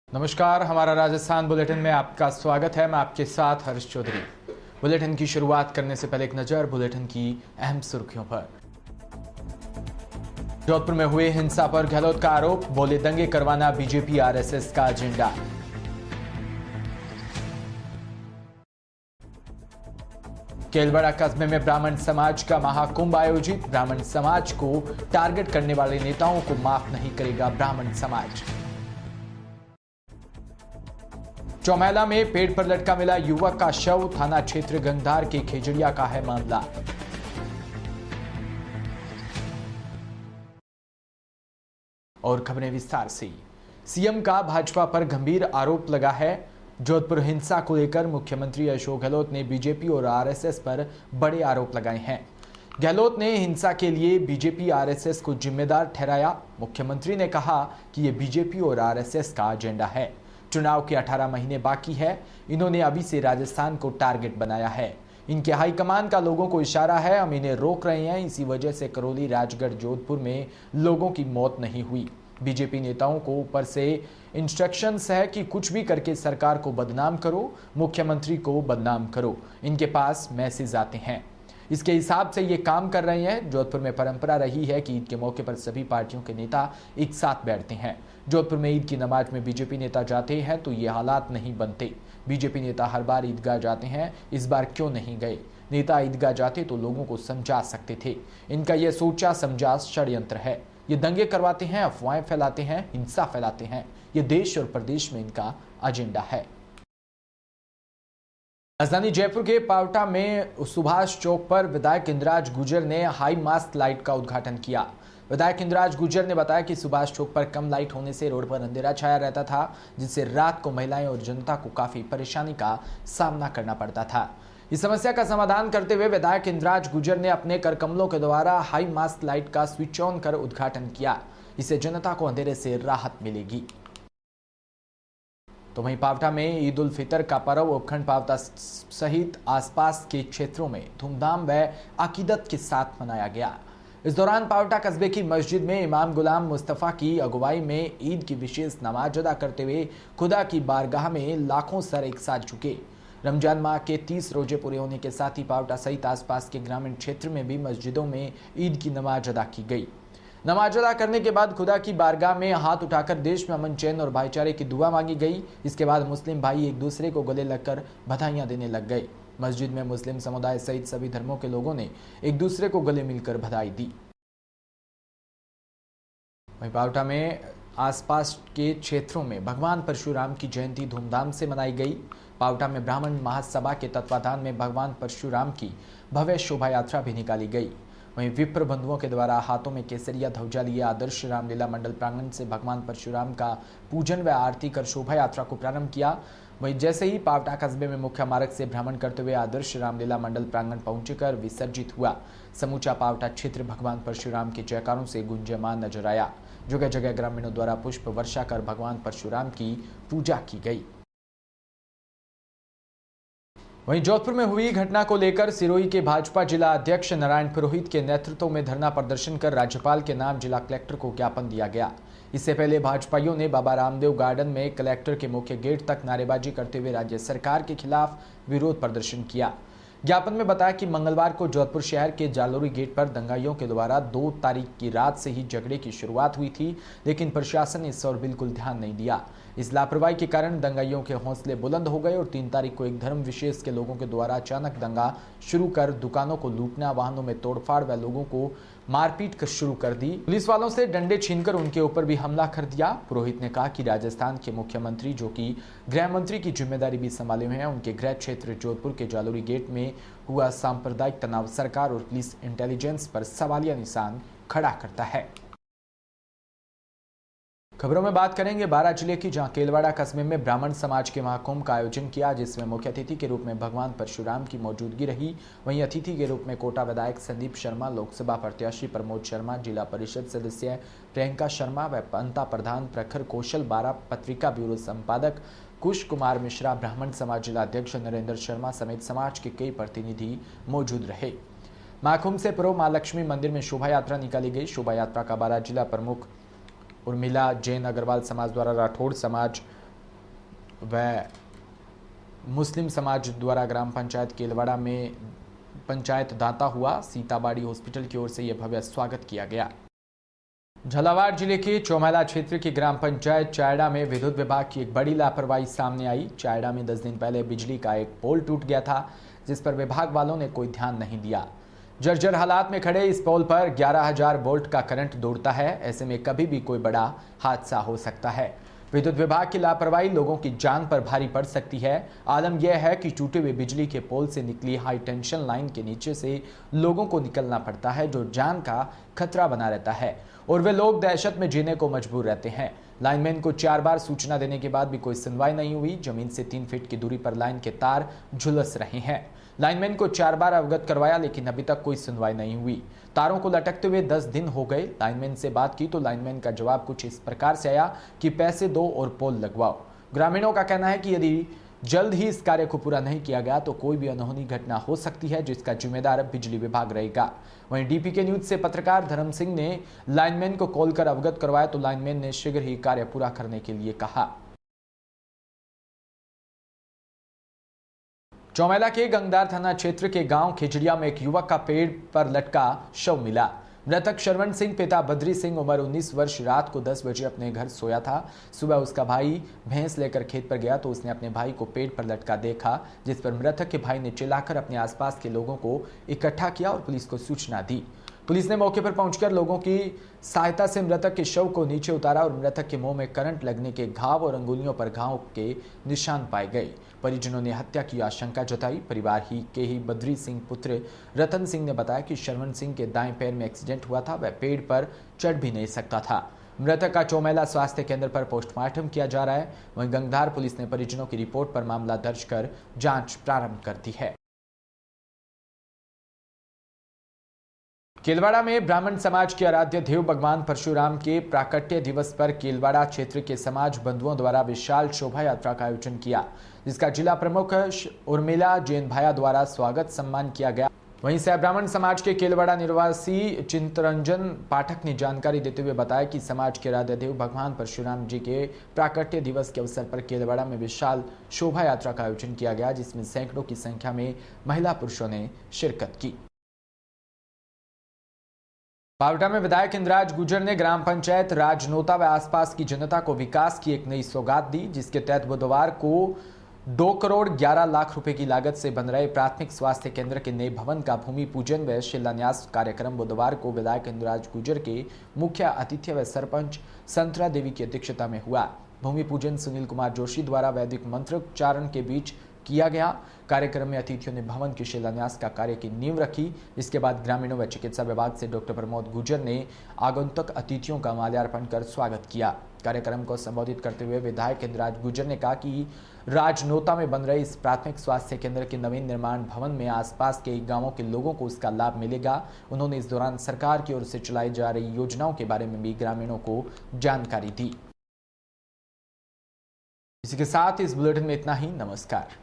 नमस्कार, हमारा राजस्थान बुलेटिन में आपका स्वागत है। मैं आपके साथ हर्ष चौधरी। बुलेटिन की शुरुआत करने से पहले एक नजर बुलेटिन की अहम सुर्खियों पर। जोधपुर में हुए हिंसा पर गहलोत का आरोप, बोले दंगे करवाना बीजेपी आरएसएस का एजेंडा। केलवाड़ा कस्बे में ब्राह्मण समाज का महाकुंभ आयोजित, ब्राह्मण समाज को टारगेट करने वाले नेताओं को माफ नहीं करेगा ब्राह्मण समाज। चौमैला में पेड़ पर लटका मिला युवक का शव, थाना क्षेत्र गंगधार के खेजड़िया का है मामला। और खबरें विस्तार से। सीएम का भाजपा पर गंभीर आरोप लगा है। जोधपुर हिंसा को लेकर मुख्यमंत्री अशोक गहलोत ने बीजेपी और आरएसएस पर बड़े आरोप लगाए हैं। गहलोत ने हिंसा के लिए बीजेपी आरएसएस को जिम्मेदार ठहराया। मुख्यमंत्री ने कहा कि यह बीजेपी और आरएसएस का एजेंडा है। चुनाव के 18 महीने बाकी है, इन्होंने अभी से राजस्थान को टारगेट बनाया है। इनके हाईकमान का लोगों को इशारा है, हम इन्हें रोक रहे हैं, इसी वजह से करौली, राजगढ़, जोधपुर में लोगों की मौत नहीं हुई। बीजेपी नेताओं को ऊपर से इंस्ट्रक्शंस है कि कुछ भी करके सरकार को बदनाम करो, मुख्यमंत्री को बदनाम करो। इनके पास मैसेज आते हैं, इसके हिसाब से ये काम कर रहे हैं। जोधपुर में परंपरा रही है कि ईद के मौके पर सभी पार्टियों के नेता एक साथ बैठते हैं। जोधपुर में ईद की नमाज में बीजेपी नेता जाते हैं तो ये हालात नहीं बनते। बीजेपी नेता हर बार ईदगाह जाते हैं, इस बार क्यों नहीं गए? नेता ईदगाह जाते तो लोगों को समझा सकते थे। इनका यह सोचा समझा षड्यंत्र है। ये दंगे करवाते हैं, अफवाहें फैलाते हैं, हिंसा फैलाते हैं। ये देश और प्रदेश में इनका एजेंडा है। राजधानी जयपुर के पावटा में सुभाष चौक पर विधायक इंद्राज गुर्जर ने हाई मास्ट लाइट का उद्घाटन किया। विधायक इंद्राज गुर्जर ने बताया कि सुभाष चौक पर कम लाइट होने से रोड पर अंधेरा छाया रहता था, जिससे रात को महिलाएं और जनता को काफी परेशानी का सामना करना पड़ता था। इस समस्या का समाधान करते हुए विधायक इंद्राज गुर्जर ने अपने कर कमलों के द्वारा हाई मास्ट लाइट का स्विच ऑन कर उद्घाटन किया। इससे जनता को अंधेरे से राहत मिलेगी। तो वहीं पावटा में ईद उल फितर का पर्व उपखंड पावटा सहित आसपास के क्षेत्रों में धूमधाम व अकीदत के साथ मनाया गया। इस दौरान पावटा कस्बे की मस्जिद में इमाम गुलाम मुस्तफ़ा की अगुवाई में ईद की विशेष नमाज अदा करते हुए खुदा की बारगाह में लाखों सर एक साथ झुके। रमजान माह के 30 रोजे पूरे होने के साथ ही पावटा सहित आसपास के ग्रामीण क्षेत्र में भी मस्जिदों में ईद की नमाज अदा की गई। नमाज अदा करने के बाद खुदा की बारगाह में हाथ उठाकर देश में अमन, चैन और भाईचारे की दुआ मांगी गई। इसके बाद मुस्लिम भाई एक दूसरे को गले लगकर बधाइयां देने लग गए। मस्जिद में मुस्लिम समुदाय सहित सभी धर्मों के लोगों ने एक दूसरे को गले मिलकर बधाई दी। वहीं पावटा में आसपास के क्षेत्रों में भगवान परशुराम की जयंती धूमधाम से मनाई गई। पावटा में ब्राह्मण महासभा के तत्वाधान में भगवान परशुराम की भव्य शोभा यात्रा भी निकाली गई। वहीं विप्र बंधुओं के द्वारा हाथों में केसरिया ध्वजा लिए आदर्श रामलीला मंडल प्रांगण से भगवान परशुराम का पूजन व आरती कर शोभा यात्रा को प्रारंभ किया। वहीं जैसे ही पावटा कस्बे में मुख्य मार्ग से भ्रमण करते हुए आदर्श रामलीला मंडल प्रांगण पहुंचकर विसर्जित हुआ। समूचा पावटा क्षेत्र भगवान परशुराम के जयकारों से गुंजयमान नजर आया। जगह जगह ग्रामीणों द्वारा पुष्प वर्षा कर भगवान परशुराम की पूजा की गई। वहीं जोधपुर में हुई घटना को लेकर सिरोही के भाजपा जिला अध्यक्ष नारायण पुरोहित के नेतृत्व में धरना प्रदर्शन कर राज्यपाल के नाम जिला कलेक्टर को ज्ञापन दिया गया। इससे पहले भाजपाइयों ने बाबा रामदेव गार्डन में कलेक्टर के मुख्य गेट तक नारेबाजी करते हुए राज्य सरकार के खिलाफ विरोध प्रदर्शन किया। ज्ञापन में बताया कि मंगलवार को जोधपुर शहर के जालोरी गेट पर दंगाइयों के द्वारा 2 तारीख की रात से ही झगड़े की शुरुआत हुई थी, लेकिन प्रशासन ने इस ओर बिल्कुल ध्यान नहीं दिया। इस लापरवाही के कारण दंगाइयों के हौसले बुलंद हो गए और 3 तारीख को एक धर्म विशेष के लोगों के द्वारा अचानक दंगा शुरू कर दुकानों को लूटना, वाहनों में तोड़फाड़ व लोगों को मारपीट शुरू कर दी। पुलिस वालों से डंडे छीनकर उनके ऊपर भी हमला कर दिया। पुरोहित ने कहा कि राजस्थान के मुख्यमंत्री, जो कि गृह मंत्री की जिम्मेदारी भी संभाले हुए हैं, उनके गृह क्षेत्र जोधपुर के जालोरी गेट में हुआ सांप्रदायिक तनाव सरकार और पुलिस इंटेलिजेंस पर सवालिया निशान खड़ा करता है। खबरों में बात करेंगे बारां जिले की, जहां केलवाड़ा कस्बे में ब्राह्मण समाज के महाकुंभ का आयोजन किया, जिसमें मुख्य अतिथि के रूप में भगवान परशुराम की मौजूदगी रही। वहीं अतिथि के रूप में कोटा विधायक संदीप शर्मा, लोकसभा प्रत्याशी प्रमोद शर्मा, जिला परिषद सदस्य प्रियंका शर्मा व पंता प्रधान प्रखर कौशल, बारां पत्रिका ब्यूरो संपादक कुश कुमार मिश्रा, ब्राह्मण समाज जिला अध्यक्ष नरेंद्र शर्मा समेत समाज के कई प्रतिनिधि मौजूद रहे। महाकुंभ से पूर्व मां लक्ष्मी मंदिर में शोभा यात्रा निकाली गई। शोभा यात्रा का बारां जिला प्रमुख उर्मिला जैन अग्रवाल समाज द्वारा राठौड़ समाज व मुस्लिम समाज द्वारा ग्राम पंचायत केलवाड़ा में पंचायत दाता हुआ। सीताबाड़ी हॉस्पिटल की ओर से यह भव्य स्वागत किया गया। झालावाड़ जिले के चौमैला क्षेत्र की ग्राम पंचायत चायड़ा में विद्युत विभाग की एक बड़ी लापरवाही सामने आई। चायड़ा में 10 दिन पहले बिजली का एक पोल टूट गया था, जिस पर विभाग वालों ने कोई ध्यान नहीं दिया। जर्जर हालात में खड़े इस पोल पर 11,000 वोल्ट का करंट दौड़ता है। ऐसे में कभी भी कोई बड़ा हादसा हो सकता है। विद्युत विभाग की लापरवाही लोगों की जान पर भारी पड़ सकती है। आलम यह है कि टूटे हुए बिजली के पोल से निकली हाई टेंशन लाइन के नीचे से लोगों को निकलना पड़ता है, जो जान का खतरा बना रहता है और वे लोग दहशत में जीने को मजबूर रहते हैं। लाइनमैन को 4 बार सूचना देने के बाद भी कोई सुनवाई नहीं हुई। जमीन से 3 फीट की दूरी पर लाइन के तार झुलस रहे हैं। लाइनमैन को 4 बार अवगत करवाया, लेकिन अभी तक कोई सुनवाई नहीं हुई। तारों को लटकते हुए 10 दिन हो गए। लाइनमैन से बात की तो लाइनमैन का जवाब कुछ इस प्रकार से आया कि पैसे दो और पोल लगवाओ। ग्रामीणों का कहना है कि यदि जल्द ही इस कार्य को पूरा नहीं किया गया तो कोई भी अनहोनी घटना हो सकती है, जिसका जिम्मेदार बिजली विभाग रहेगा। वहीं डीपीके न्यूज से पत्रकार धर्म सिंह ने लाइनमैन को कॉल कर अवगत करवाया तो लाइनमैन ने शीघ्र ही कार्य पूरा करने के लिए कहा। चौमैला के गंगदार थाना क्षेत्र के गांव खिजड़िया में एक युवक का पेड़ पर लटका शव मिला। मृतक श्रवण सिंह पिता बद्री सिंह उम्र 19 वर्ष रात को 10 बजे अपने घर सोया था। सुबह उसका भाई भैंस लेकर खेत पर गया तो उसने अपने भाई को पेड़ पर लटका देखा, जिस पर मृतक के भाई ने चिल्लाकर अपने आसपास के लोगों को इकट्ठा किया और पुलिस को सूचना दी। पुलिस ने मौके पर पहुंचकर लोगों की सहायता से मृतक के शव को नीचे उतारा और मृतक के मुंह में करंट लगने के घाव और अंगुलियों पर घाव के निशान पाए गए। परिजनों ने हत्या की आशंका जताई। परिवार के ही बद्री सिंह पुत्र रतन सिंह ने बताया कि श्रवण सिंह के दाएं पैर में एक्सीडेंट हुआ था, वह पेड़ पर चढ़ भी नहीं सकता था। मृतक का चौमैला स्वास्थ्य केंद्र पर पोस्टमार्टम किया जा रहा है। वहीं गंगधार पुलिस ने परिजनों की रिपोर्ट पर मामला दर्ज कर जांच प्रारंभ कर दी है। केलवाड़ा में ब्राह्मण समाज के आराध्य देव भगवान परशुराम के प्राकट्य दिवस पर केलवाड़ा क्षेत्र के समाज बंधुओं द्वारा विशाल शोभा यात्रा का आयोजन किया, जिसका जिला प्रमुख उर्मिला जैन भाया द्वारा स्वागत सम्मान किया गया। वहीं सह ब्राह्मण समाज के केलवाड़ा निवासी चिंतरंजन पाठक ने जानकारी देते हुए बताया कि समाज के आराध्य देव भगवान परशुराम जी के प्राकट्य दिवस के अवसर पर केलवाड़ा में विशाल शोभा यात्रा का आयोजन किया गया, जिसमें सैकड़ों की संख्या में महिला पुरुषों ने शिरकत की। पावटा में विधायक इंद्राज गुर्जर ने ग्राम पंचायत राजनोता व आसपास की जनता को विकास की एक नई सौगात दी, जिसके तहत बुधवार को 2 करोड़ 11 लाख रुपए की लागत से बन रहे प्राथमिक स्वास्थ्य केंद्र के नए भवन का भूमि पूजन व शिलान्यास कार्यक्रम बुधवार को विधायक इंद्राज गुर्जर के मुख्य अतिथि व सरपंच संतरा देवी की अध्यक्षता में हुआ। भूमि पूजन सुनील कुमार जोशी द्वारा वैदिक मंत्रोच्चारण के बीच किया गया। कार्यक्रम में अतिथियों ने भवन के शिलान्यास का कार्य की नींव रखी। इसके बाद ग्रामीणों व चिकित्सा विभाग से डॉक्टर प्रमोद गुर्जर ने आगंतुक अतिथियों का माल्यार्पण कर स्वागत किया। कार्यक्रम को संबोधित करते हुए विधायक इंद्राज गुर्जर ने कहा कि राजनोता में बन रहे इस प्राथमिक स्वास्थ्य केंद्र के नवीन निर्माण भवन में आसपास के गांवों के लोगों को इसका लाभ मिलेगा। उन्होंने इस दौरान सरकार की ओर से चलाई जा रही योजनाओं के बारे में भी ग्रामीणों को जानकारी दी। इसी के साथ इस बुलेटिन में इतना ही। नमस्कार।